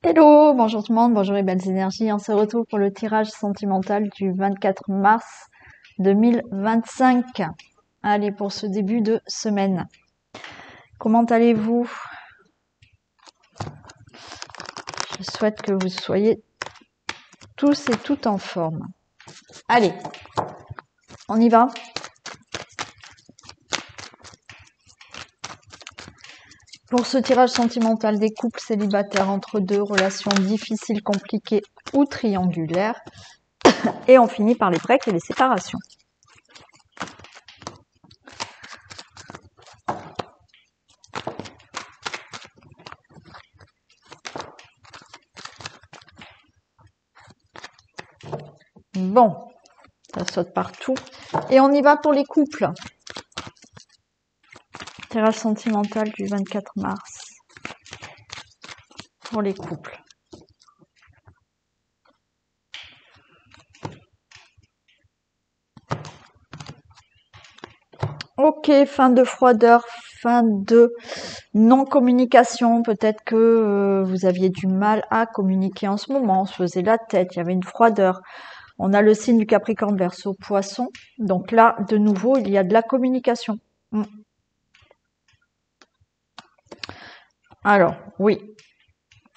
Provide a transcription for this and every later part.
Hello, bonjour tout le monde, bonjour les belles énergies. On se retrouve pour le tirage sentimental du 24 mars 2025. Allez, pour ce début de semaine. Comment allez-vous? Je souhaite que vous soyez tous et toutes en forme. Allez, on y va? Pour ce tirage sentimental des couples célibataires entre deux, relations difficiles, compliquées ou triangulaires. Et on finit par les breaks et les séparations. Bon, ça saute partout. Et on y va pour les couples. Tirage sentimental du 24 mars. Pour les couples. Ok, fin de froideur, fin de non-communication. Peut-être que vous aviez du mal à communiquer en ce moment. On se faisait la tête, il y avait une froideur. On a le signe du Capricorne, Verseau, Poisson. Donc là, de nouveau, il y a de la communication. Alors, oui.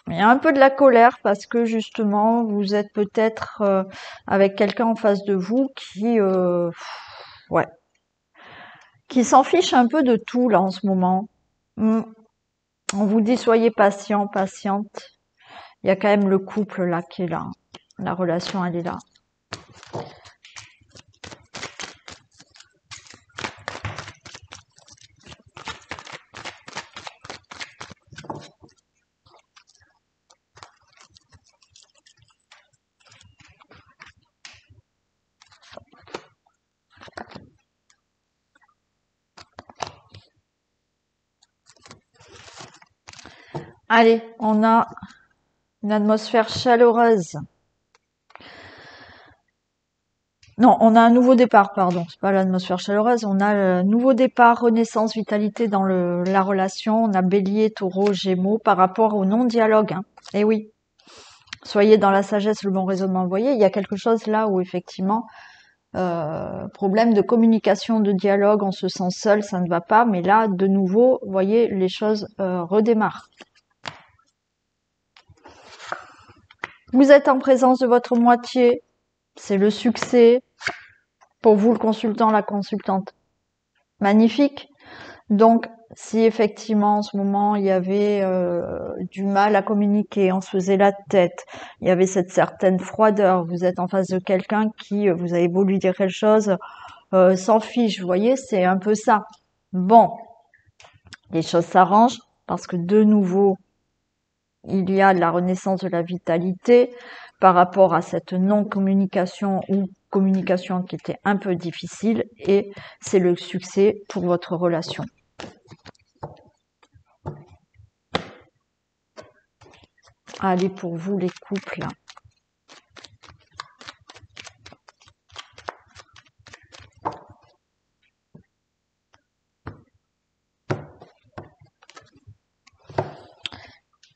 Il y a un peu de la colère parce que justement, vous êtes peut-être avec quelqu'un en face de vous qui s'en fiche un peu de tout là en ce moment. On vous dit soyez patient, patiente. Il y a quand même le couple là qui est là. La relation, elle est là. Allez, on a une atmosphère chaleureuse. Non, on a un nouveau départ, pardon. C'est pas l'atmosphère chaleureuse. On a le nouveau départ, renaissance, vitalité dans la relation. On a Bélier, Taureau, Gémeaux par rapport au non-dialogue. Eh oui. Soyez dans la sagesse, le bon raisonnement. Vous voyez, il y a quelque chose là où effectivement, problème de communication, de dialogue, on se sent seul, ça ne va pas. Mais là, de nouveau, vous voyez, les choses redémarrent. Vous êtes en présence de votre moitié, c'est le succès. Pour vous, le consultant, la consultante, magnifique. Donc, si effectivement en ce moment il y avait du mal à communiquer, on se faisait la tête, il y avait cette certaine froideur, vous êtes en face de quelqu'un qui, vous avez beau lui dire quelque chose, s'en fiche, vous voyez, c'est un peu ça. Bon, les choses s'arrangent parce que de nouveau, il y a de la renaissance de la vitalité par rapport à cette non-communication ou communication qui était un peu difficile et c'est le succès pour votre relation. Allez, pour vous les couples.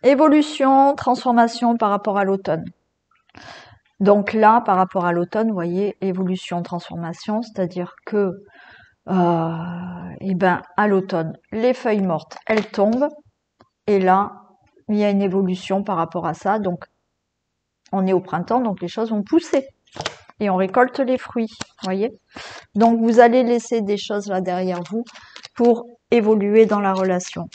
Évolution, transformation par rapport à l'automne. Donc là, par rapport à l'automne, vous voyez, évolution, transformation, c'est-à-dire que à l'automne, les feuilles mortes, elles tombent, et là, il y a une évolution par rapport à ça. Donc, on est au printemps, donc les choses vont pousser. Et on récolte les fruits, vous voyez. Donc, vous allez laisser des choses là derrière vous pour évoluer dans la relation.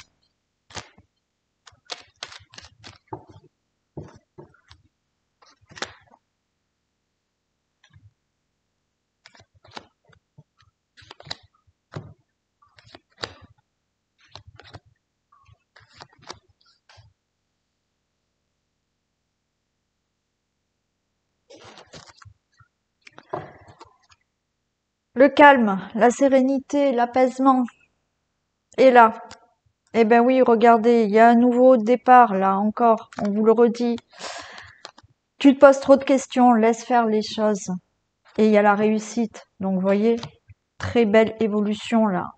Le calme, la sérénité, l'apaisement. Et là, eh ben oui, regardez, il y a un nouveau départ, là, encore, on vous le redit. Tu te poses trop de questions, laisse faire les choses. Et il y a la réussite. Donc, vous voyez, très belle évolution, là.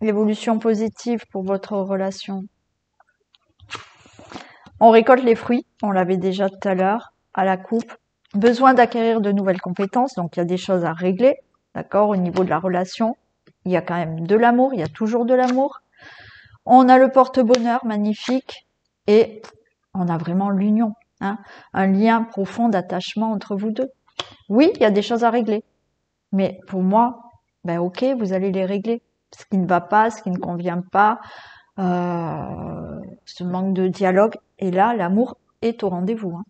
L'évolution positive pour votre relation. On récolte les fruits, on l'avait déjà tout à l'heure, à la coupe. Besoin d'acquérir de nouvelles compétences, donc il y a des choses à régler, d'accord, au niveau de la relation. Il y a quand même de l'amour, il y a toujours de l'amour. On a le porte-bonheur magnifique et on a vraiment l'union, hein, un lien profond d'attachement entre vous deux. Oui, il y a des choses à régler, mais pour moi, ben ok, vous allez les régler. Ce qui ne va pas, ce qui ne convient pas, ce manque de dialogue. Et là, l'amour est au rendez-vous. Hein.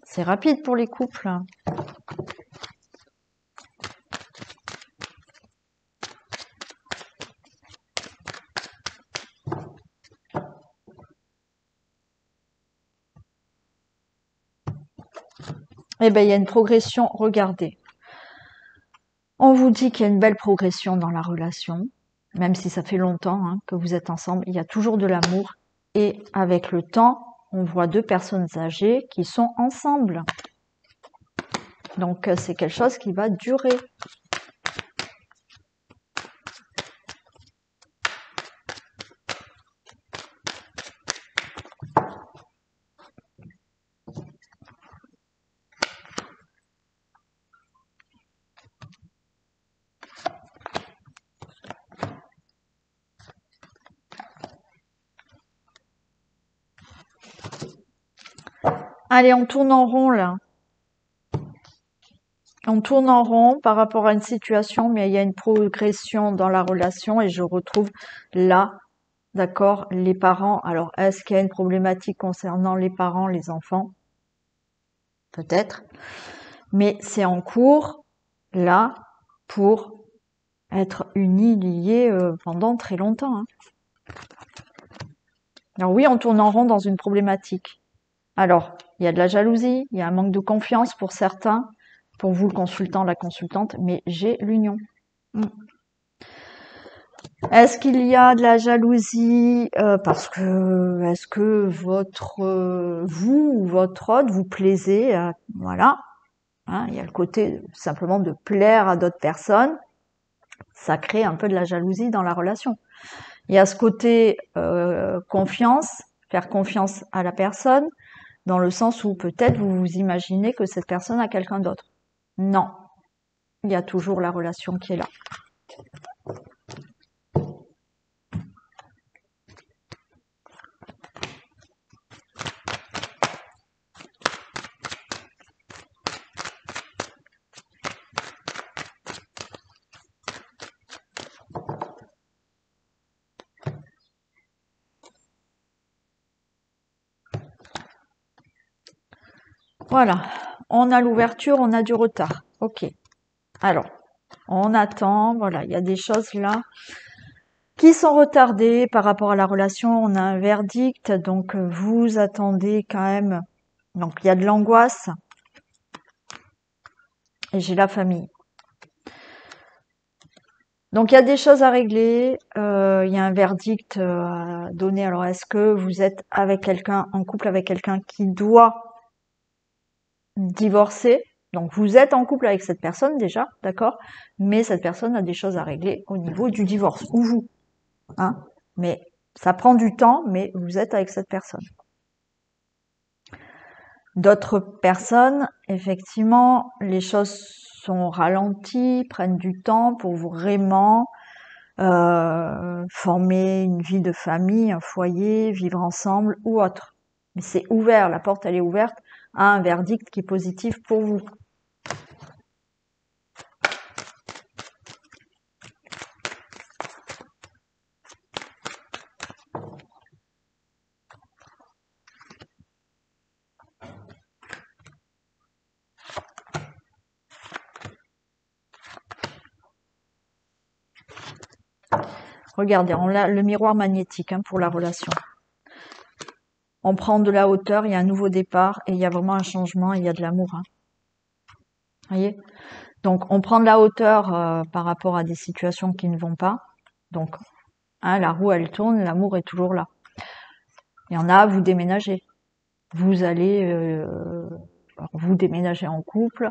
C'est rapide pour les couples. Eh ben, il y a une progression. Regardez. On vous dit qu'il y a une belle progression dans la relation, même si ça fait longtemps hein, que vous êtes ensemble. Il y a toujours de l'amour. Et avec le temps, on voit deux personnes âgées qui sont ensemble. Donc, c'est quelque chose qui va durer. Allez, on tourne en rond là. On tourne en rond par rapport à une situation, mais il y a une progression dans la relation et je retrouve là, d'accord, les parents. Alors, est-ce qu'il y a une problématique concernant les parents, les enfants? Peut-être. Mais c'est en cours, là, pour être unis, liés pendant très longtemps. Hein. Alors oui, on tourne en rond dans une problématique. Alors, il y a de la jalousie, il y a un manque de confiance pour certains, pour vous le consultant, la consultante, mais j'ai l'union. Est-ce qu'il y a de la jalousie parce que est-ce que votre vous ou votre autre vous plaisez voilà, hein, il y a le côté simplement de plaire à d'autres personnes, ça crée un peu de la jalousie dans la relation. Il y a ce côté confiance, faire confiance à la personne, dans le sens où peut-être vous vous imaginez que cette personne a quelqu'un d'autre. Non, il y a toujours la relation qui est là. Voilà, on a l'ouverture, on a du retard. Ok, alors, on attend, voilà, il y a des choses là qui sont retardées par rapport à la relation. On a un verdict, donc vous attendez quand même. Donc il y a de l'angoisse. Et j'ai la famille. Donc il y a des choses à régler, il y a un verdict à donner. Alors est-ce que vous êtes avec quelqu'un, en couple avec quelqu'un qui doit divorcer? Donc vous êtes en couple avec cette personne déjà, d'accord? Mais cette personne a des choses à régler au niveau du divorce, ou vous. Hein? Mais ça prend du temps, mais vous êtes avec cette personne. D'autres personnes, effectivement, les choses sont ralenties, prennent du temps pour vraiment former une vie de famille, un foyer, vivre ensemble ou autre. Mais c'est ouvert, la porte elle est ouverte à un verdict qui est positif pour vous. Regardez, on a le miroir magnétique hein, pour la relation. On prend de la hauteur, il y a un nouveau départ et il y a vraiment un changement, et il y a de l'amour. Hein. Voyez. Donc on prend de la hauteur par rapport à des situations qui ne vont pas. Donc hein, la roue elle tourne, l'amour est toujours là. Il y en a, vous déménagez. Vous allez alors vous déménagez en couple,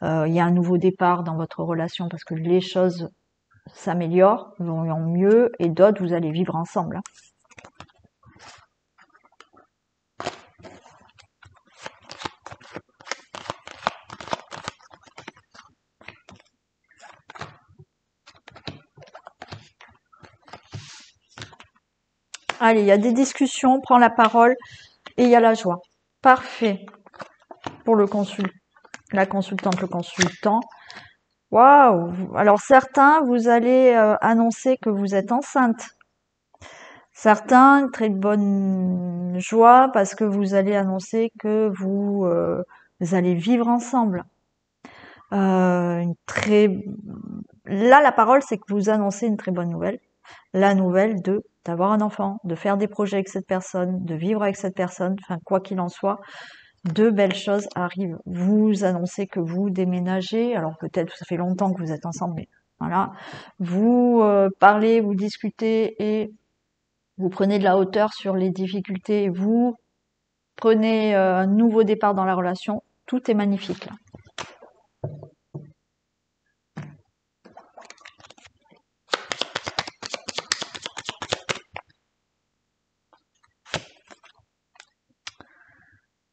il y a un nouveau départ dans votre relation parce que les choses s'améliorent, vont mieux, et d'autres, vous allez vivre ensemble. Hein. Allez, il y a des discussions, on prend la parole et il y a la joie. Parfait. Pour la consultante, le consultant. Waouh! Alors certains, vous allez annoncer que vous êtes enceinte. Certains, très bonne joie parce que vous allez annoncer que vous allez vivre ensemble. Là, la parole, c'est que vous annoncez une très bonne nouvelle. La nouvelle d'avoir un enfant, de faire des projets avec cette personne, de vivre avec cette personne, enfin quoi qu'il en soit, de belles choses arrivent. Vous annoncez que vous déménagez, alors peut-être ça fait longtemps que vous êtes ensemble, mais voilà. Vous parlez, vous discutez et vous prenez de la hauteur sur les difficultés, vous prenez un nouveau départ dans la relation. Tout est magnifique là.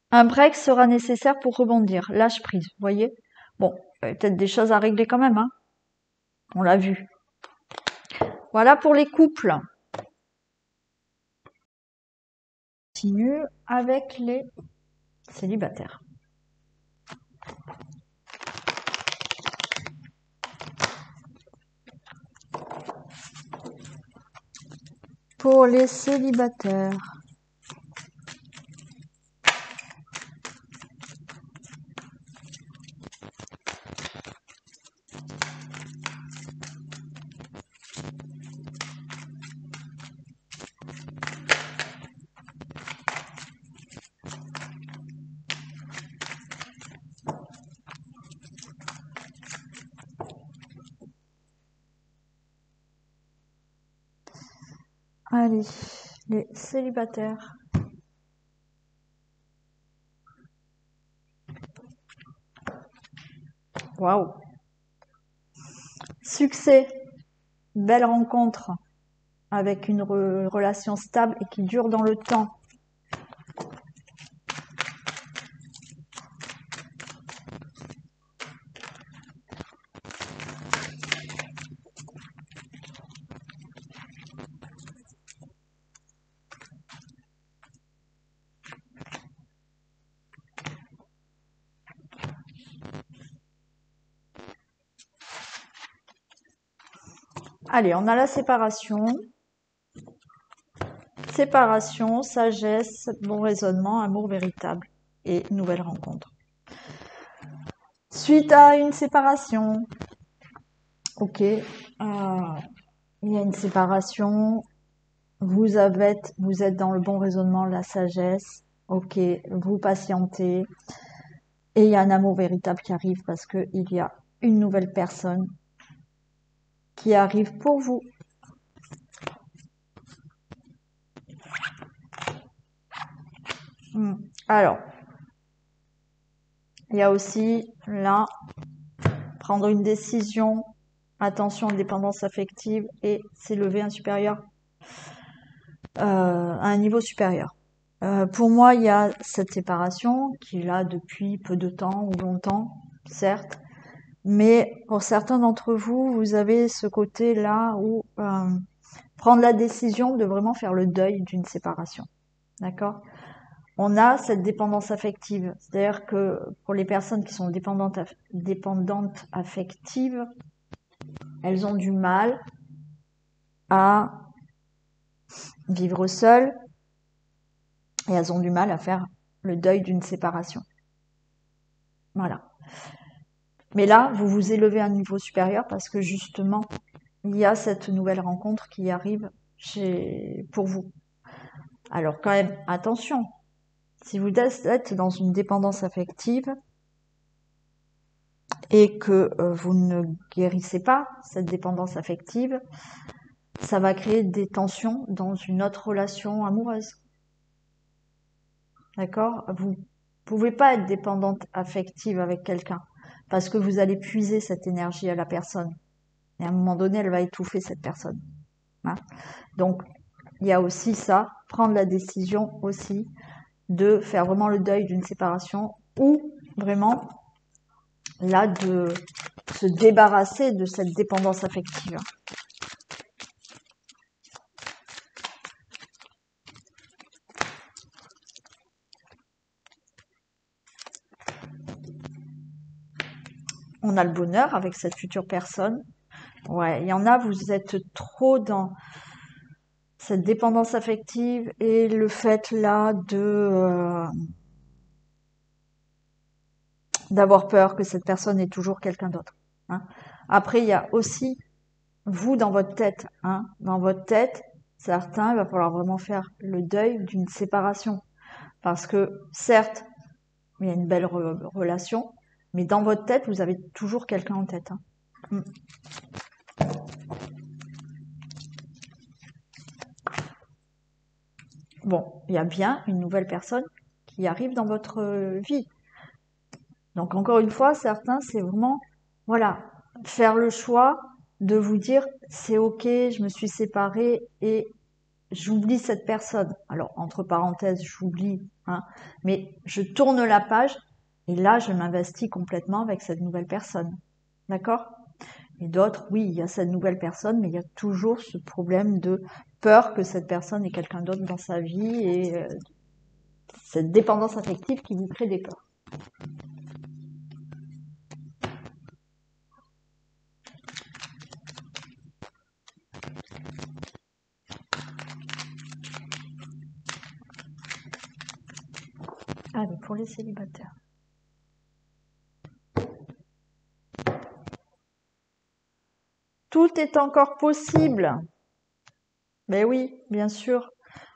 Un break sera nécessaire pour rebondir. Lâche prise, vous voyez? Bon, peut-être des choses à régler quand même, hein. On l'a vu. Voilà pour les couples. On continue avec les célibataires. Pour les célibataires. Allez, les célibataires. Waouh! Succès, belle rencontre avec une relation stable et qui dure dans le temps. Allez, on a la séparation. Séparation, sagesse, bon raisonnement, amour véritable et nouvelle rencontre. Suite à une séparation, ok, il y a une séparation, vous êtes dans le bon raisonnement, la sagesse, ok, vous patientez et il y a un amour véritable qui arrive parce que il y a une nouvelle personne qui arrive pour vous. Alors, il y a aussi là, prendre une décision, attention, dépendance affective et s'élever à un niveau supérieur. Pour moi, il y a cette séparation qui est là depuis peu de temps ou longtemps, certes, mais pour certains d'entre vous, vous avez ce côté-là où prendre la décision de vraiment faire le deuil d'une séparation. D'accord? On a cette dépendance affective. C'est-à-dire que pour les personnes qui sont dépendantes affectives, elles ont du mal à vivre seules et elles ont du mal à faire le deuil d'une séparation. Voilà. Mais là, vous vous élevez à un niveau supérieur parce que justement, il y a cette nouvelle rencontre qui arrive pour vous. Alors quand même, attention, si vous êtes dans une dépendance affective et que vous ne guérissez pas cette dépendance affective, ça va créer des tensions dans une autre relation amoureuse. D'accord? pouvez pas être dépendante affective avec quelqu'un parce que vous allez puiser cette énergie à la personne. Et à un moment donné, elle va étouffer cette personne. Hein. Donc, il y a aussi ça, prendre la décision aussi de faire vraiment le deuil d'une séparation ou vraiment là de se débarrasser de cette dépendance affective. On a le bonheur avec cette future personne. Ouais, il y en a, vous êtes trop dans cette dépendance affective et le fait là d'avoir peur que cette personne ait toujours quelqu'un d'autre. Hein. Après, il y a aussi vous dans votre tête. Hein. Dans votre tête, certains, il va falloir vraiment faire le deuil d'une séparation. Parce que certes, il y a une belle relation, mais dans votre tête, vous avez toujours quelqu'un en tête. Hein. Mm. Bon, il y a bien une nouvelle personne qui arrive dans votre vie. Donc encore une fois, certains, c'est vraiment, voilà, faire le choix de vous dire, c'est ok, je me suis séparée et j'oublie cette personne. Alors, entre parenthèses, j'oublie, hein, mais je tourne la page et là, je m'investis complètement avec cette nouvelle personne. D'accord? Et d'autres, oui, il y a cette nouvelle personne, mais il y a toujours ce problème de peur que cette personne ait quelqu'un d'autre dans sa vie et cette dépendance affective qui vous crée des peurs. Allez, pour les célibataires. Tout est encore possible. Mais oui, bien sûr.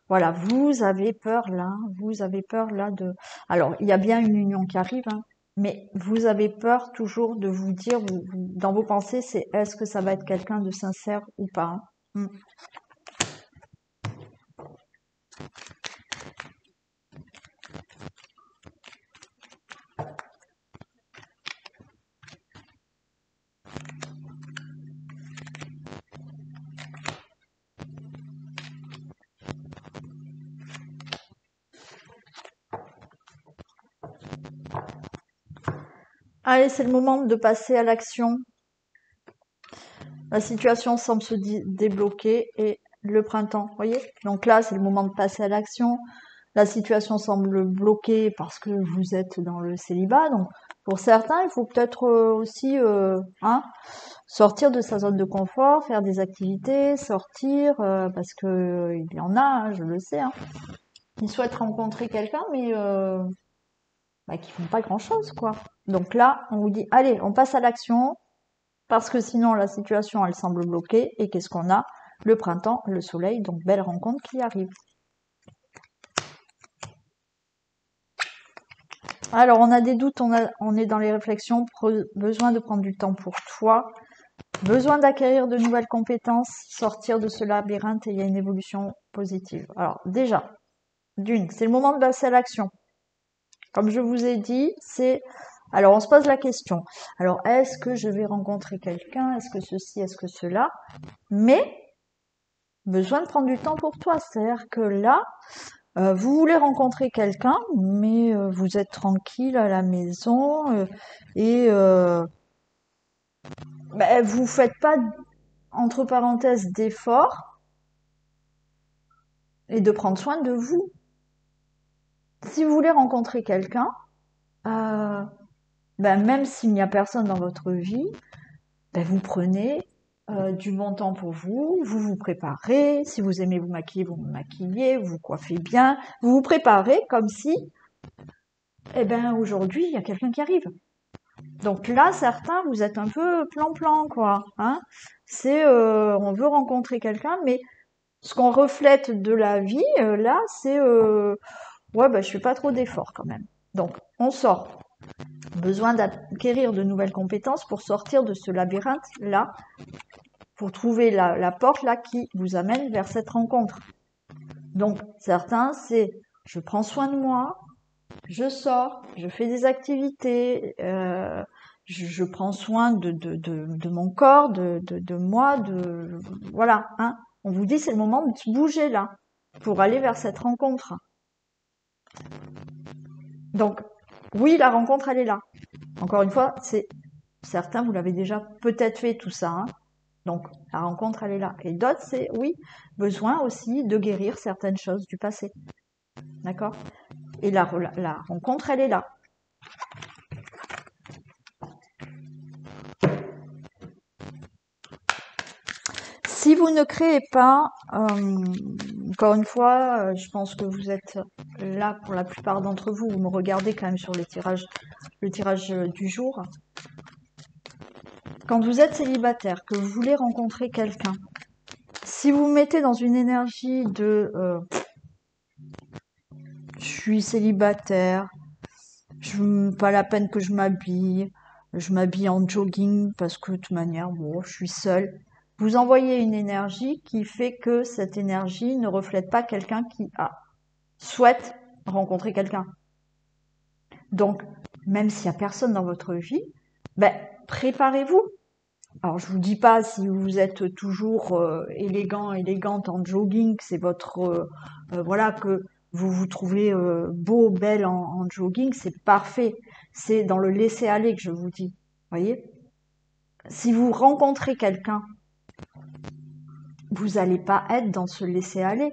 Voilà, vous avez peur là de... Alors, il y a bien une union qui arrive, hein, mais vous avez peur toujours de vous dire, dans vos pensées, c'est est-ce que ça va être quelqu'un de sincère ou pas. Hein. Allez, c'est le moment de passer à l'action. La situation semble se débloquer et le printemps, vous voyez? Donc là, c'est le moment de passer à l'action. La situation semble bloquée parce que vous êtes dans le célibat. Donc, pour certains, il faut peut-être aussi sortir de sa zone de confort, faire des activités, sortir, parce que il y en a, hein, je le sais, hein, qui souhaitent rencontrer quelqu'un, mais qui font pas grand-chose, quoi. Donc là, on vous dit, allez, on passe à l'action, parce que sinon la situation, elle semble bloquée. Et qu'est-ce qu'on a? Le printemps, le soleil, donc belle rencontre qui arrive. Alors, on a des doutes, on est dans les réflexions, besoin de prendre du temps pour toi, besoin d'acquérir de nouvelles compétences, sortir de ce labyrinthe et il y a une évolution positive. Alors, déjà, c'est le moment de passer à l'action. Comme je vous ai dit, alors on se pose la question. Alors, est-ce que je vais rencontrer quelqu'un? Est-ce que ceci? Est-ce que cela? Mais, besoin de prendre du temps pour toi. C'est-à-dire que là, vous voulez rencontrer quelqu'un, mais vous êtes tranquille à la maison et vous faites pas, entre parenthèses, d'efforts et de prendre soin de vous. Si vous voulez rencontrer quelqu'un, euh, même s'il n'y a personne dans votre vie, vous prenez du bon temps pour vous, vous vous préparez, si vous aimez vous maquiller, vous vous maquillez, vous vous coiffez bien, vous vous préparez comme si, aujourd'hui, il y a quelqu'un qui arrive. Donc là, certains, vous êtes un peu plan-plan, quoi. Hein. C'est, on veut rencontrer quelqu'un, mais ce qu'on reflète de la vie, là, c'est, je fais pas trop d'efforts quand même. Donc, on sort. Besoin d'acquérir de nouvelles compétences pour sortir de ce labyrinthe-là, pour trouver la porte là qui vous amène vers cette rencontre. Donc, certains, c'est, je prends soin de moi, je sors, je fais des activités, je prends soin de mon corps, de moi, voilà, hein. On vous dit c'est le moment de se bouger là pour aller vers cette rencontre. Donc oui, la rencontre elle est là. Encore une fois, c'est certains vous l'avez déjà peut-être fait tout ça, hein. Donc la rencontre elle est là. Et d'autres c'est oui, besoin aussi de guérir certaines choses du passé. D'accord? Et la rencontre elle est là. Si vous ne créez pas, encore une fois, je pense que vous êtes là pour la plupart d'entre vous, vous me regardez quand même sur le tirage du jour. Quand vous êtes célibataire, que vous voulez rencontrer quelqu'un, si vous vous mettez dans une énergie de je suis célibataire, pas la peine que je m'habille en jogging parce que de toute manière, bon, je suis seule. Vous envoyez une énergie qui fait que cette énergie ne reflète pas quelqu'un qui souhaite rencontrer quelqu'un. Donc, même s'il n'y a personne dans votre vie, ben, préparez-vous. Alors, je vous dis pas si vous êtes toujours élégante en jogging, que c'est votre voilà que vous vous trouvez beau, belle en jogging, c'est parfait. C'est dans le laisser aller que je vous dis. Voyez. Si vous rencontrez quelqu'un, vous n'allez pas être dans ce laisser aller.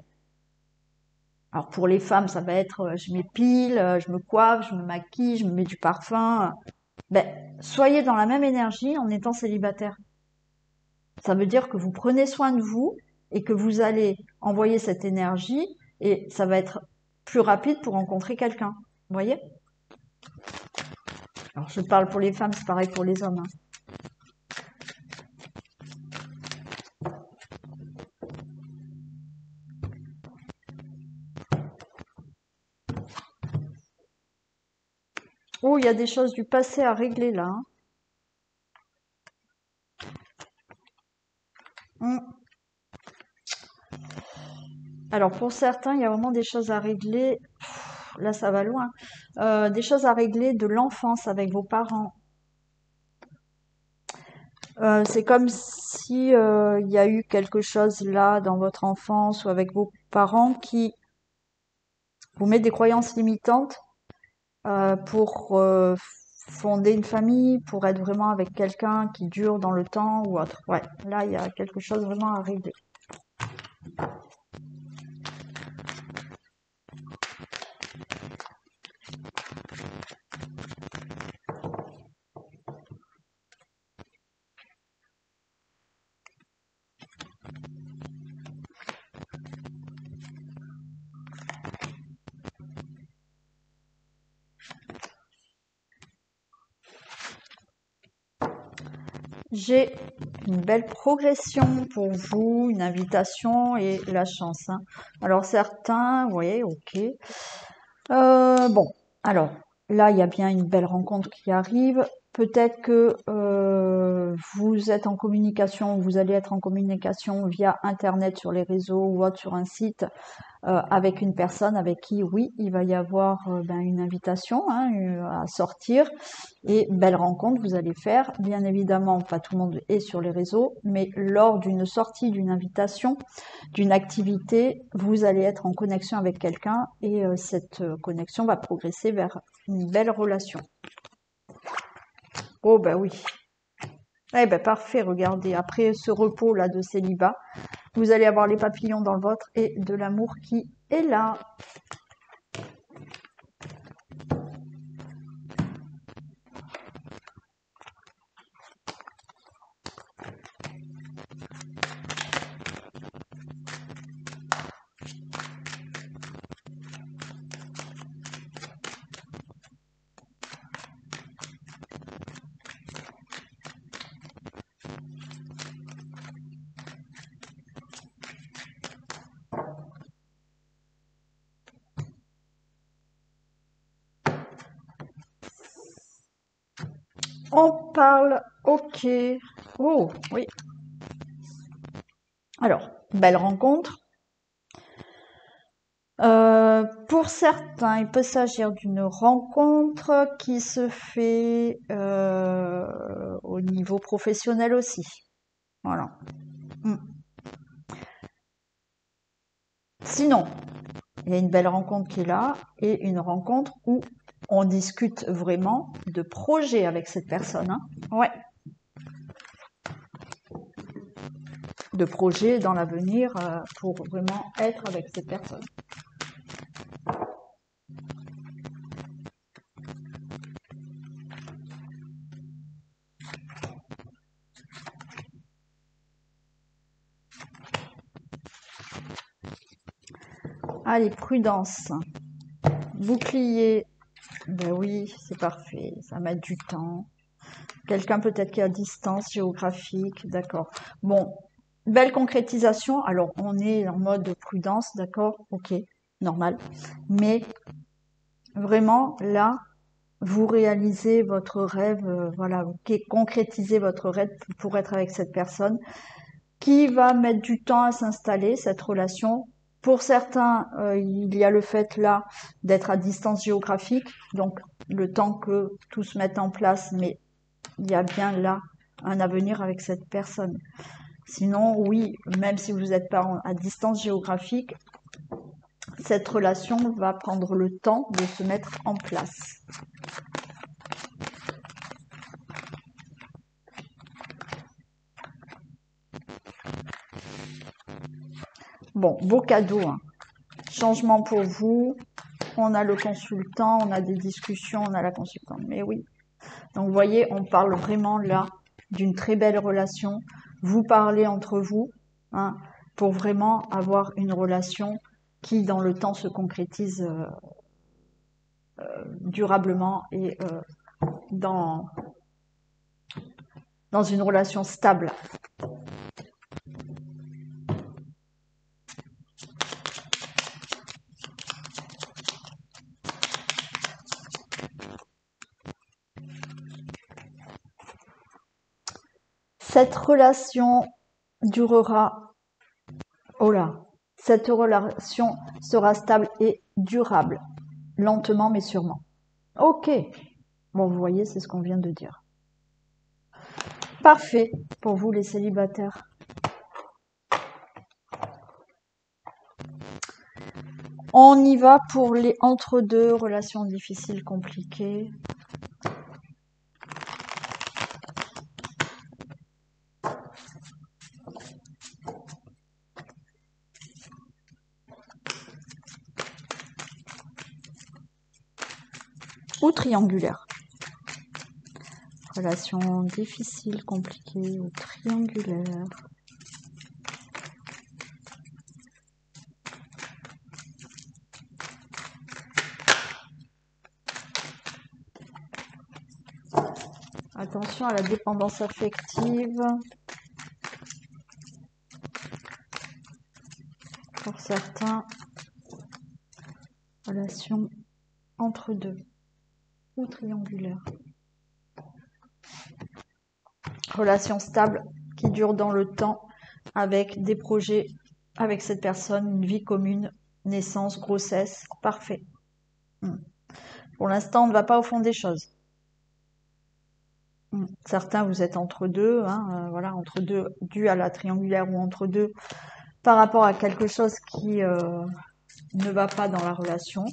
Alors pour les femmes, ça va être je m'épile, je me coiffe, je me maquille, je me mets du parfum. Ben, soyez dans la même énergie en étant célibataire. Ça veut dire que vous prenez soin de vous et que vous allez envoyer cette énergie et ça va être plus rapide pour rencontrer quelqu'un. Vous voyez? Alors je parle pour les femmes, c'est pareil pour les hommes, hein. Oh, il y a des choses du passé à régler là, hein. Alors pour certains, il y a vraiment des choses à régler. Là, ça va loin. Des choses à régler de l'enfance avec vos parents. C'est comme si il y a eu quelque chose là dans votre enfance ou avec vos parents qui vous met des croyances limitantes pour fonder une famille, pour être vraiment avec quelqu'un qui dure dans le temps ou autre. Ouais, là, il y a quelque chose vraiment à régler. J'ai une belle progression pour vous, une invitation et la chance, hein. Alors certains, vous voyez, ok. Bon, alors là, il y a bien une belle rencontre qui arrive. Peut-être que vous êtes en communication, vous allez être en communication via Internet sur les réseaux ou autre sur un site avec une personne avec qui, oui, il va y avoir une invitation, hein, à sortir et belle rencontre vous allez faire. Bien évidemment, pas tout le monde est sur les réseaux, mais lors d'une sortie, d'une invitation, d'une activité, vous allez être en connexion avec quelqu'un et cette connexion va progresser vers une belle relation. Oh bah oui. Eh ben parfait, regardez, après ce repos là de célibat, vous allez avoir les papillons dans le ventre et de l'amour qui est là. On parle, ok. Oh, oui. Alors, belle rencontre. Pour certains, il peut s'agir d'une rencontre qui se fait au niveau professionnel aussi. Voilà. Mm. Sinon, il y a une belle rencontre qui est là et une rencontre où on discute vraiment de projet avec cette personne. Hein. Ouais. De projet dans l'avenir pour vraiment être avec cette personne. Allez, prudence. Bouclier. Ben oui, c'est parfait. Ça met du temps. Quelqu'un peut-être qui est à distance géographique, d'accord. Bon, belle concrétisation. Alors, on est en mode prudence, d'accord, ok, normal. Mais vraiment, là, vous réalisez votre rêve, voilà, vous concrétisez votre rêve pour être avec cette personne qui va mettre du temps à s'installer, cette relation. Pour certains, il y a le fait là d'être à distance géographique, donc le temps que tout se mette en place, mais il y a bien là un avenir avec cette personne. Sinon, oui, même si vous n'êtes pas à distance géographique, cette relation va prendre le temps de se mettre en place. Bon, beau cadeau. Hein. Changement pour vous. On a le consultant, on a des discussions, on a la consultante. Mais oui. Donc, vous voyez, on parle vraiment là d'une très belle relation. Vous parlez entre vous hein, pour vraiment avoir une relation qui, dans le temps, se concrétise durablement et dans une relation stable. Cette relation durera, oh là, cette relation sera stable et durable, lentement mais sûrement. Ok, bon vous voyez, c'est ce qu'on vient de dire. Parfait pour vous les célibataires. On y va pour les entre-deux, relations difficiles, compliquées. Ou triangulaires. Relations difficiles, compliquées ou triangulaires. Attention à la dépendance affective. Pour certains, relation entre deux ou triangulaire. Relation stable qui dure dans le temps avec des projets avec cette personne, une vie commune, naissance, grossesse, parfait. Pour l'instant, on ne va pas au fond des choses. Certains, vous êtes entre deux, hein, voilà, entre deux, dû à la triangulaire ou entre deux, par rapport à quelque chose qui ne va pas dans la relation.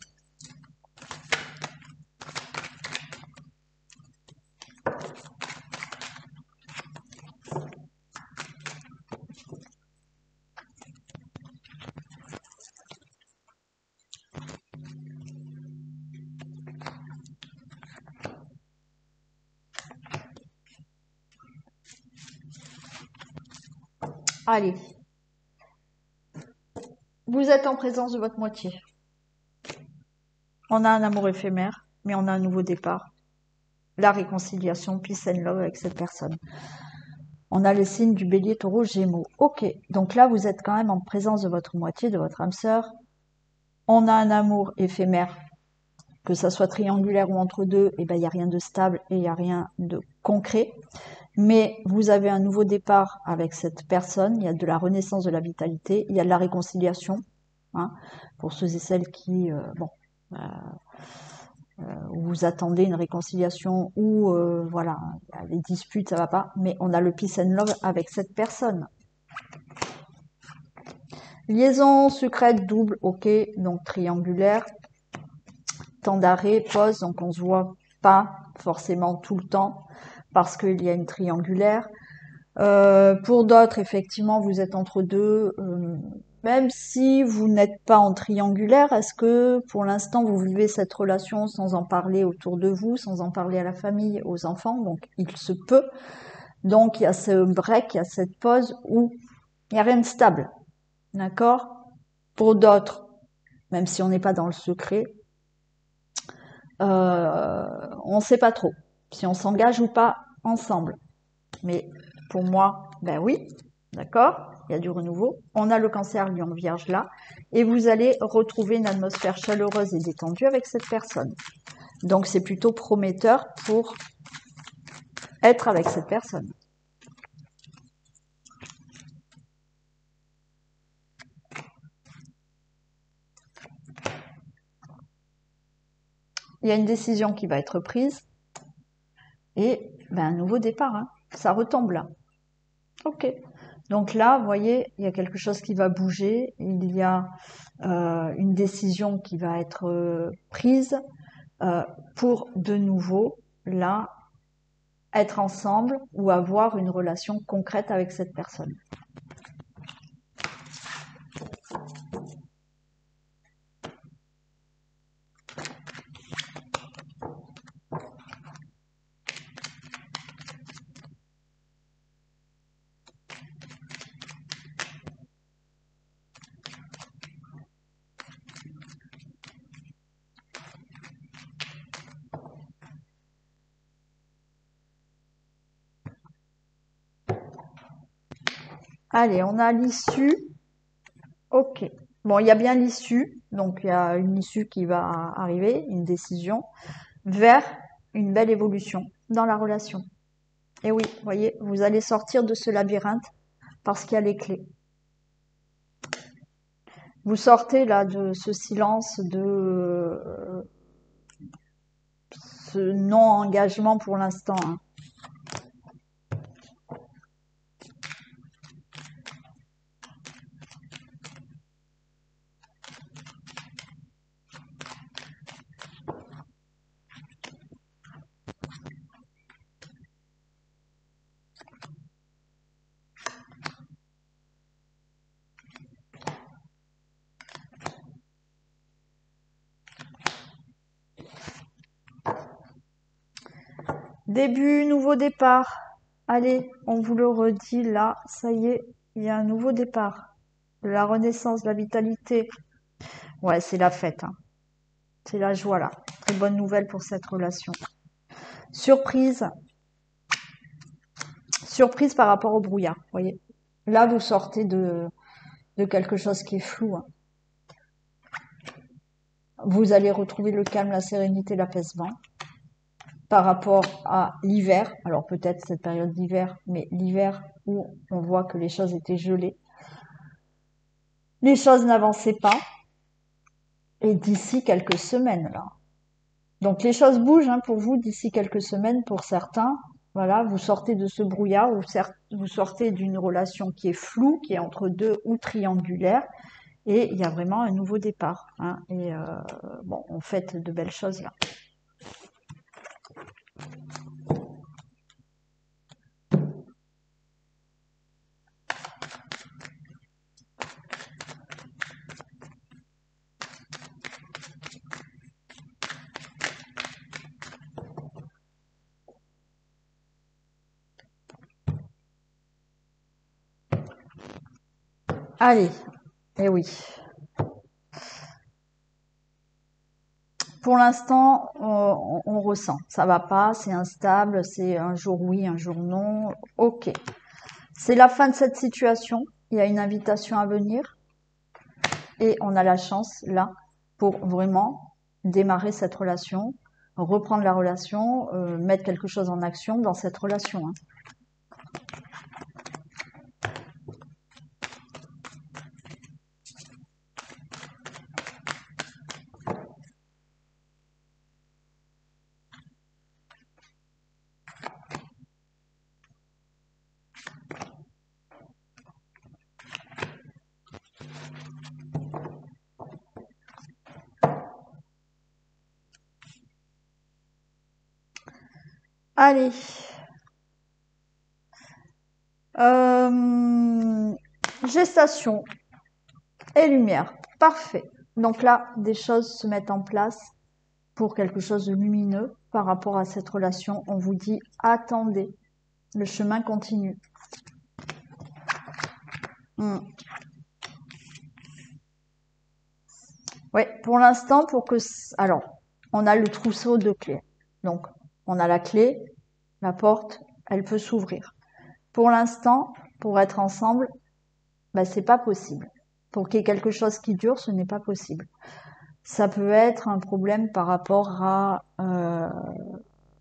Allez, vous êtes en présence de votre moitié. On a un amour éphémère, mais on a un nouveau départ. La réconciliation, peace and love avec cette personne. On a le signe du bélier, taureau, gémeaux. Ok, donc là, vous êtes quand même en présence de votre moitié, de votre âme sœur. On a un amour éphémère, que ça soit triangulaire ou entre deux, et ben il n'y a rien de stable et il n'y a rien de concret. Mais vous avez un nouveau départ avec cette personne, il y a de la renaissance de la vitalité, il y a de la réconciliation. hein, pour ceux et celles qui, vous attendez une réconciliation ou voilà, les disputes, ça va pas, mais on a le peace and love avec cette personne. Liaison secrète double, ok, donc triangulaire. Temps d'arrêt, pause, donc on se voit pas forcément tout le temps parce qu'il y a une triangulaire. Pour d'autres, effectivement, vous êtes entre deux. Même si vous n'êtes pas en triangulaire, est-ce que pour l'instant vous vivez cette relation sans en parler autour de vous, sans en parler à la famille, aux enfants? Donc il se peut. Donc il y a ce break, il y a cette pause où il n'y a rien de stable. D'accord? Pour d'autres, même si on n'est pas dans le secret, on ne sait pas trop si on s'engage ou pas ensemble. Mais pour moi, ben oui, d'accord, il y a du renouveau. On a le cancer lion vierge là, et vous allez retrouver une atmosphère chaleureuse et détendue avec cette personne. Donc c'est plutôt prometteur pour être avec cette personne. Il y a une décision qui va être prise et ben, un nouveau départ, hein. Ça retombe là. Ok. Donc là, vous voyez, il y a quelque chose qui va bouger, il y a une décision qui va être prise pour de nouveau, là, être ensemble ou avoir une relation concrète avec cette personne. Allez, on a l'issue. Ok. Bon, il y a bien l'issue. Donc, il y a une issue qui va arriver, une décision, vers une belle évolution dans la relation. Et oui, vous voyez, vous allez sortir de ce labyrinthe parce qu'il y a les clés. Vous sortez là de ce silence, de ce non-engagement pour l'instant, hein. Début, nouveau départ. Allez, on vous le redit là, ça y est, il y a un nouveau départ. La renaissance, la vitalité. Ouais, c'est la fête, hein. C'est la joie là. Très bonne nouvelle pour cette relation. Surprise. Surprise par rapport au brouillard, vous voyez. Là, vous sortez de quelque chose qui est flou, hein. Vous allez retrouver le calme, la sérénité, l'apaisement par rapport à l'hiver. Alors peut-être cette période d'hiver, mais l'hiver où on voit que les choses étaient gelées. Les choses n'avançaient pas. Et d'ici quelques semaines, là. Donc les choses bougent, hein, pour vous d'ici quelques semaines, pour certains. Voilà, vous sortez de ce brouillard, vous sortez d'une relation qui est floue, qui est entre deux ou triangulaire, et il y a vraiment un nouveau départ, hein. Et bon, on fait de belles choses là. Allez, eh oui. Pour l'instant, on ressent, ça va pas, c'est instable, c'est un jour oui, un jour non. Ok. C'est la fin de cette situation. Il y a une invitation à venir. Et on a la chance, là, pour vraiment démarrer cette relation, reprendre la relation, mettre quelque chose en action dans cette relation, hein. Allez. Gestation et lumière. Parfait. Donc là, des choses se mettent en place pour quelque chose de lumineux par rapport à cette relation. On vous dit, attendez, le chemin continue. Oui, pour l'instant, alors, on a le trousseau de clés. Donc, on a la clé, la porte, elle peut s'ouvrir. Pour l'instant, pour être ensemble, c'est pas possible. Pour qu'il y ait quelque chose qui dure, ce n'est pas possible. Ça peut être un problème par rapport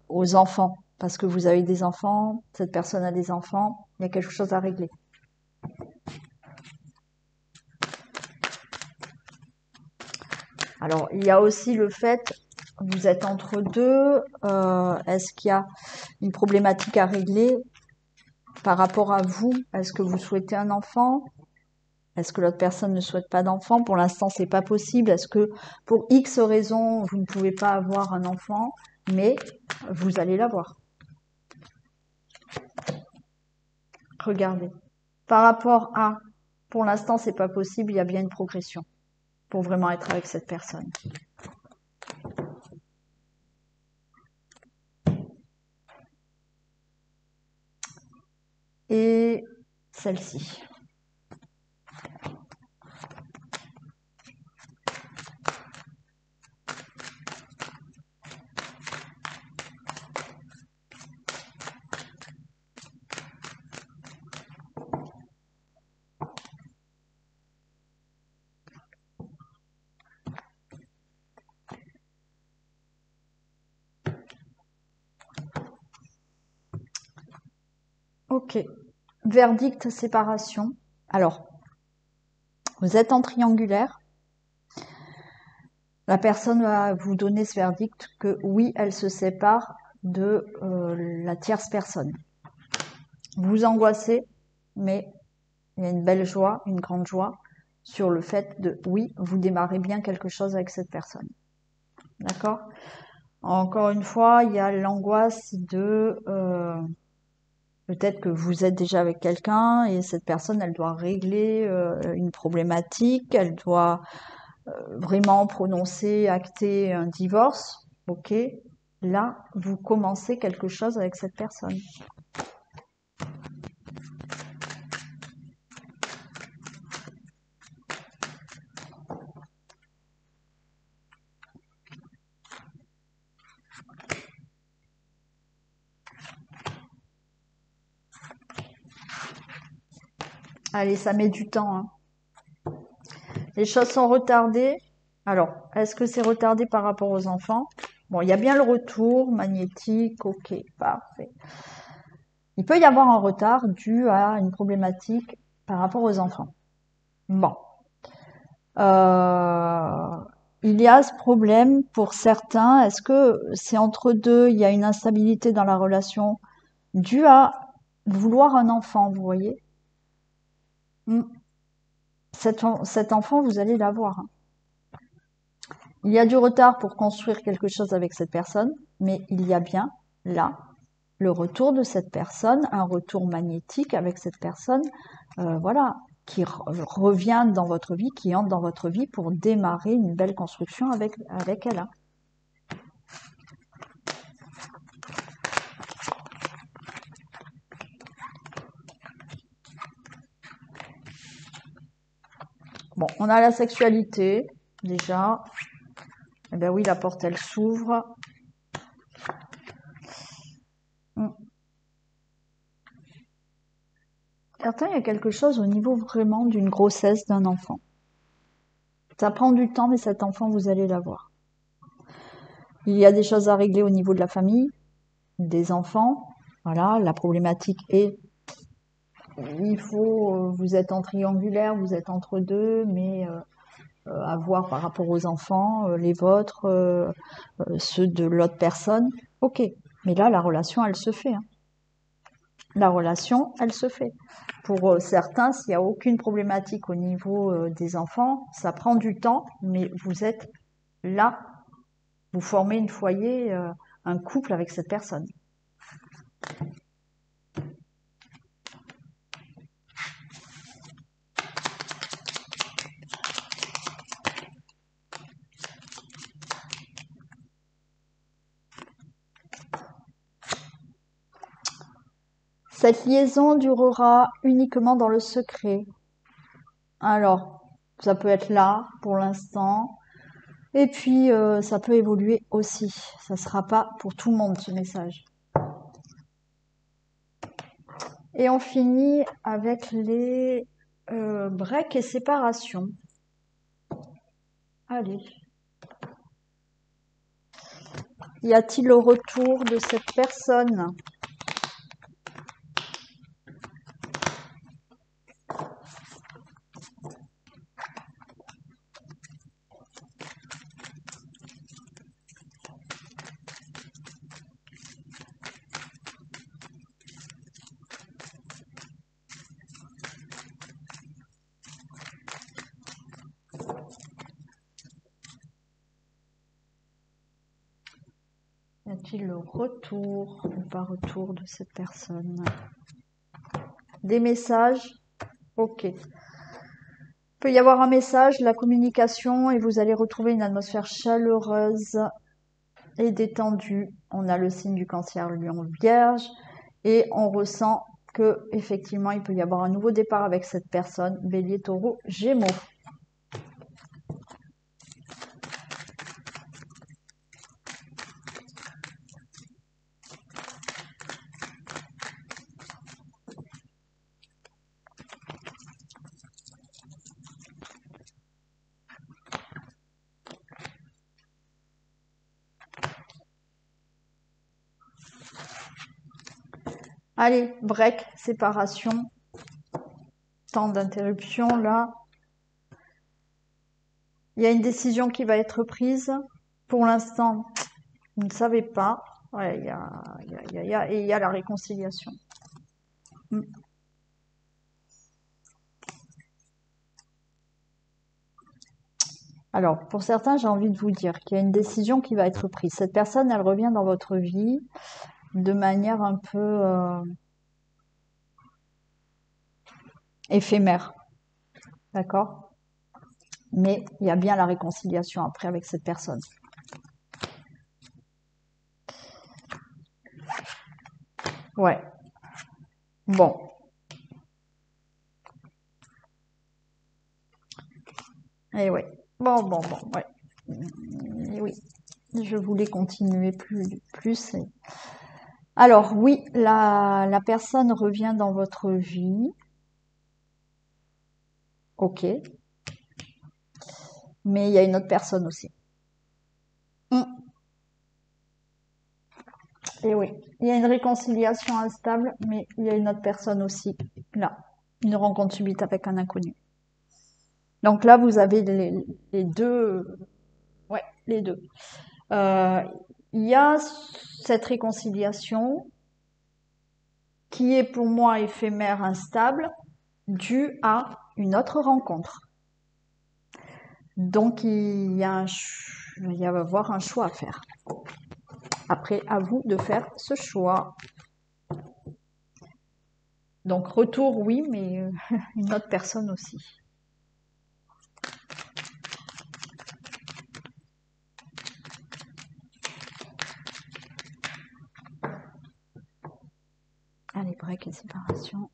aux enfants, parce que vous avez des enfants, cette personne a des enfants, il y a quelque chose à régler. Alors, il y a aussi le fait, vous êtes entre deux, est-ce qu'il y a une problématique à régler par rapport à vous? Est-ce que vous souhaitez un enfant? Est-ce que l'autre personne ne souhaite pas d'enfant? Pour l'instant, c'est pas possible. Est-ce que pour X raisons, vous ne pouvez pas avoir un enfant, mais vous allez l'avoir? Regardez. Par rapport à, pour l'instant, c'est pas possible, il y a bien une progression pour vraiment être avec cette personne. Et celle-ci. Ok. Verdict séparation. Alors, vous êtes en triangulaire. La personne va vous donner ce verdict que oui, elle se sépare de la tierce personne. Vous angoissez, mais il y a une belle joie, une grande joie sur le fait de oui, vous démarrez bien quelque chose avec cette personne. D'accord? Encore une fois, il y a l'angoisse de peut-être que vous êtes déjà avec quelqu'un et cette personne, elle doit régler une problématique, elle doit vraiment prononcer, acter un divorce. Ok, là, vous commencez quelque chose avec cette personne. Allez, ça met du temps, hein. Les choses sont retardées. Alors, est-ce que c'est retardé par rapport aux enfants? Bon, il y a bien le retour magnétique, ok, parfait. Il peut y avoir un retard dû à une problématique par rapport aux enfants. Bon. Il y a ce problème pour certains. Est-ce que c'est entre deux, il y a une instabilité dans la relation due à vouloir un enfant, vous voyez? Cet enfant, vous allez l'avoir, hein. Il y a du retard pour construire quelque chose avec cette personne, mais il y a bien là le retour de cette personne, un retour magnétique avec cette personne, voilà, qui revient dans votre vie, qui entre dans votre vie pour démarrer une belle construction avec elle, hein. Bon, on a la sexualité, déjà. Eh ben oui, la porte, elle s'ouvre. Certains, il y a quelque chose au niveau vraiment d'une grossesse d'un enfant. Ça prend du temps, mais cet enfant, vous allez l'avoir. Il y a des choses à régler au niveau de la famille, des enfants. Voilà, la problématique est, vous êtes en triangulaire, vous êtes entre deux, mais à voir par rapport aux enfants, les vôtres, ceux de l'autre personne. Ok, mais là, la relation, elle se fait, hein. La relation, elle se fait. Pour certains, s'il n'y a aucune problématique au niveau des enfants, ça prend du temps, mais vous êtes là, vous formez un couple avec cette personne. Cette liaison durera uniquement dans le secret. Alors, ça peut être là pour l'instant. Et puis, ça peut évoluer aussi. Ça ne sera pas pour tout le monde, ce message. Et on finit avec les breaks et séparations. Allez. Y a-t-il le retour de cette personne? Y a-t-il le retour ou pas retour de cette personne? Des messages? Ok. Il peut y avoir un message, la communication, et vous allez retrouver une atmosphère chaleureuse et détendue. On a le signe du Cancer, Lion, Vierge, et on ressent que effectivement il peut y avoir un nouveau départ avec cette personne, Bélier, Taureau, Gémeaux. Allez, break, séparation, temps d'interruption là. Il y a une décision qui va être prise. Pour l'instant, vous ne savez pas. Ouais, et il y a la réconciliation. Alors, pour certains, j'ai envie de vous dire qu'il y a une décision qui va être prise. Cette personne, elle revient dans votre vie de manière un peu éphémère. D'accord? Mais il y a bien la réconciliation après avec cette personne. Ouais. Bon. Et ouais. Bon, ouais. Et oui. Je voulais continuer plus. Alors, oui, la personne revient dans votre vie. Ok. Mais il y a une autre personne aussi. Et oui, il y a une réconciliation instable, mais il y a une autre personne aussi, là. Une rencontre subite avec un inconnu. Donc là, vous avez les deux. Ouais, les deux. Il y a cette réconciliation qui est pour moi éphémère, instable, due à une autre rencontre. Donc il va y avoir un choix à faire. Après, à vous de faire ce choix. Donc retour, oui, mais une autre personne aussi. Allez, break et séparation.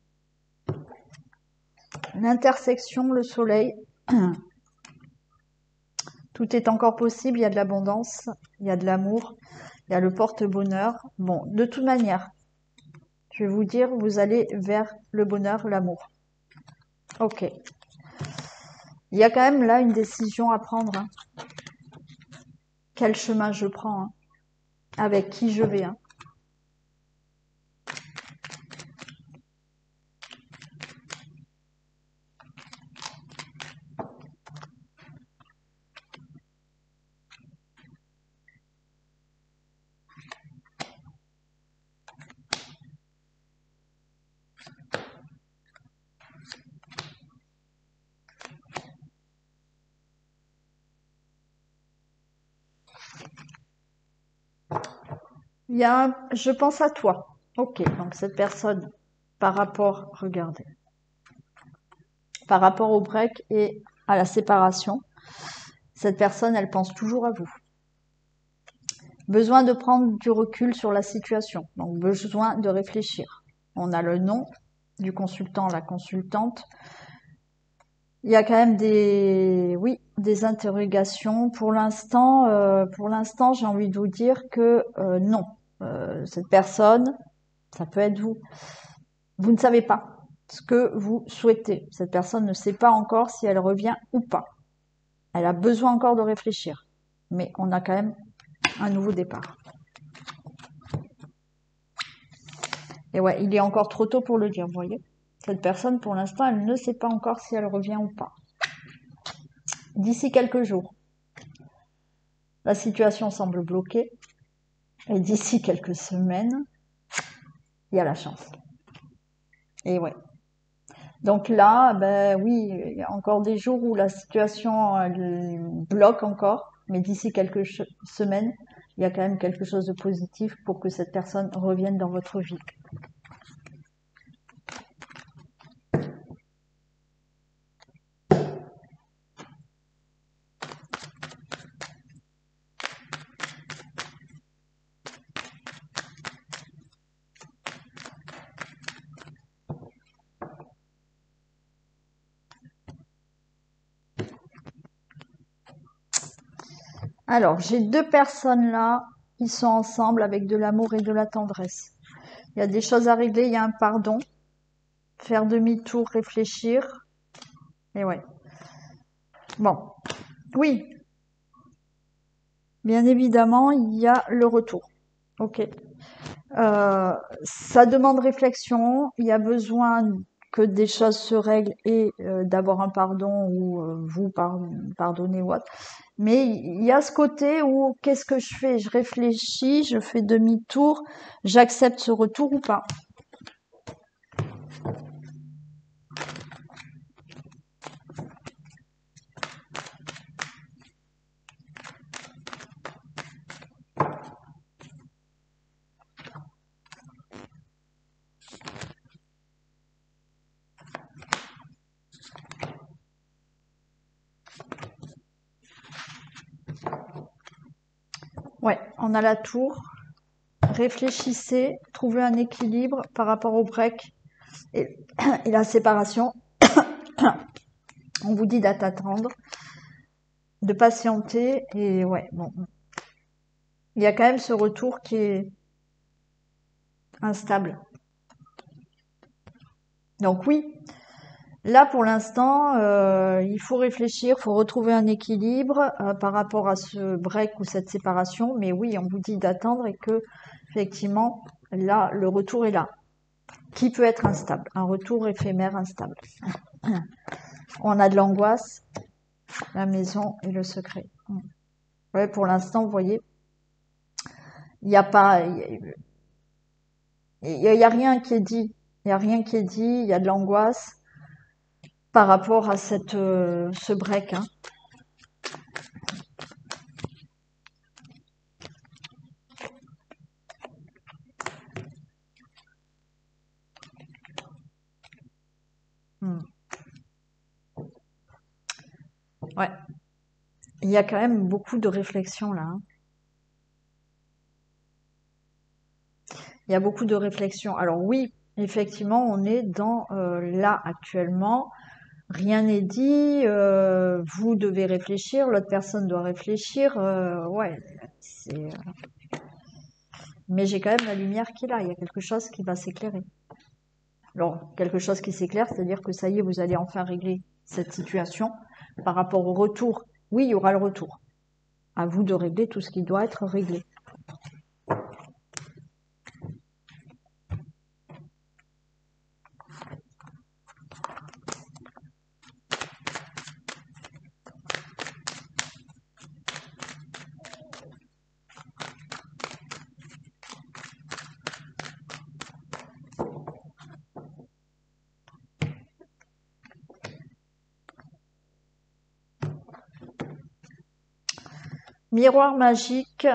L'intersection, le soleil. Tout est encore possible, il y a de l'abondance, il y a de l'amour, il y a le porte-bonheur. Bon, de toute manière, je vais vous dire, vous allez vers le bonheur, l'amour. Ok. Il y a quand même là une décision à prendre. Hein. Quel chemin je prends? Hein. Avec qui je vais? Hein. Il y a je pense à toi. Ok, donc cette personne, par rapport, regardez, par rapport au break et à la séparation, cette personne, elle pense toujours à vous. Besoin de prendre du recul sur la situation, donc besoin de réfléchir. On a le nom du consultant, la consultante. Il y a quand même des interrogations. Pour l'instant, j'ai envie de vous dire que non. Cette personne, ça peut être vous. Vous ne savez pas ce que vous souhaitez. Cette personne ne sait pas encore si elle revient ou pas. Elle a besoin encore de réfléchir. Mais on a quand même un nouveau départ. Et ouais, il est encore trop tôt pour le dire, vous voyez. Cette personne, pour l'instant, elle ne sait pas encore si elle revient ou pas. D'ici quelques jours, la situation semble bloquée. Et d'ici quelques semaines, il y a la chance. Et ouais. Donc là, ben oui, il y a encore des jours où la situation elle bloque encore. Mais d'ici quelques semaines, il y a quand même quelque chose de positif pour que cette personne revienne dans votre vie. Alors, j'ai deux personnes là, ils sont ensemble avec de l'amour et de la tendresse. Il y a des choses à régler, il y a un pardon, faire demi-tour, réfléchir. Et ouais. Bon, oui, bien évidemment, il y a le retour. Ok. Ça demande réflexion, il y a besoin que des choses se règlent et d'avoir un pardon ou vous pardonnez ou autre. Mais il y a ce côté où qu'est-ce que je fais? Je réfléchis, je fais demi-tour, j'accepte ce retour ou pas. Ouais, on a la tour. Réfléchissez, trouvez un équilibre par rapport au break et, et la séparation. On vous dit d'attendre, de patienter et ouais, bon. Il y a quand même ce retour qui est instable. Donc oui, là pour l'instant, il faut réfléchir, il faut retrouver un équilibre par rapport à ce break ou cette séparation. Mais oui, on vous dit d'attendre et que effectivement, là, le retour est là. Qui peut être instable, un retour éphémère instable. On a de l'angoisse, la maison et le secret. Ouais, pour l'instant, vous voyez, il n'y a pas, il y a rien qui est dit. Il y a rien qui est dit. Il y a de l'angoisse par rapport à ce break. Hein. Ouais. Il y a quand même beaucoup de réflexion là. Hein. Il y a beaucoup de réflexion. Alors oui, effectivement, on est dans là actuellement. Rien n'est dit. Vous devez réfléchir, l'autre personne doit réfléchir. Ouais, c'est. Mais j'ai quand même la lumière qui est là. Il y a quelque chose qui va s'éclairer. Alors, quelque chose qui s'éclaire, c'est-à-dire que ça y est, vous allez enfin régler cette situation par rapport au retour. Oui, il y aura le retour. À vous de régler tout ce qui doit être réglé. Miroir magique,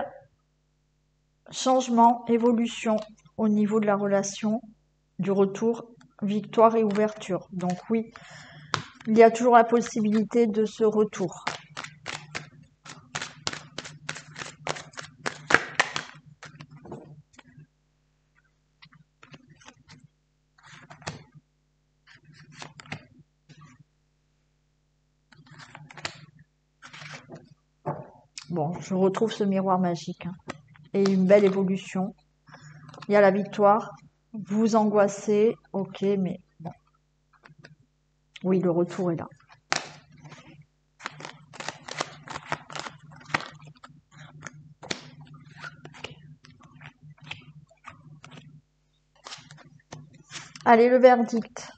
changement, évolution au niveau de la relation, du retour, victoire et ouverture. Donc oui, il y a toujours la possibilité de ce retour. Bon, je retrouve ce miroir magique, hein, et une belle évolution. Il y a la victoire. Vous angoissez, ok, mais bon. Oui, le retour est là. Allez, le verdict.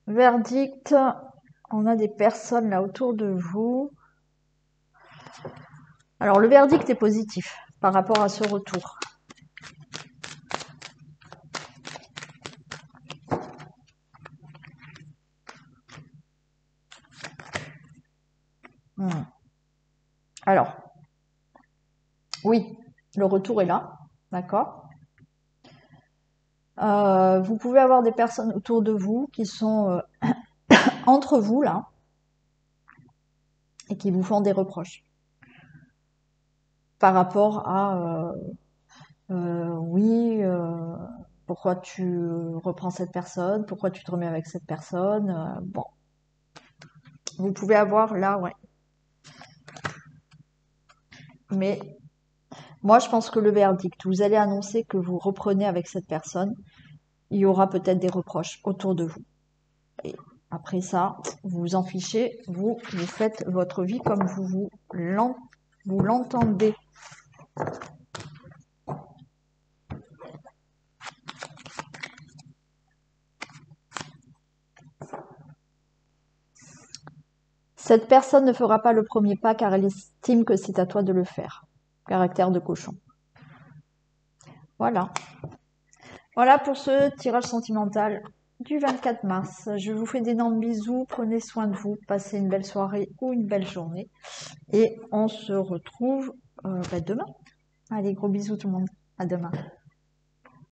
Verdict, on a des personnes là autour de vous. Alors, le verdict est positif par rapport à ce retour. Alors, oui, le retour est là, d'accord. Vous pouvez avoir des personnes autour de vous qui sont entre vous là et qui vous font des reproches par rapport à oui, pourquoi tu reprends cette personne, pourquoi tu te remets avec cette personne, bon, vous pouvez avoir là, ouais. Mais moi, je pense que le verdict, vous allez annoncer que vous reprenez avec cette personne, il y aura peut-être des reproches autour de vous. Et après ça, vous vous en fichez, vous faites votre vie comme vous l'entendez. Cette personne ne fera pas le premier pas car elle estime que c'est à toi de le faire. Caractère de cochon. Voilà. Voilà pour ce tirage sentimental du 24 mars. Je vous fais d'énormes bisous. Prenez soin de vous. Passez une belle soirée ou une belle journée. Et on se retrouve demain. Allez, gros bisous tout le monde. À demain.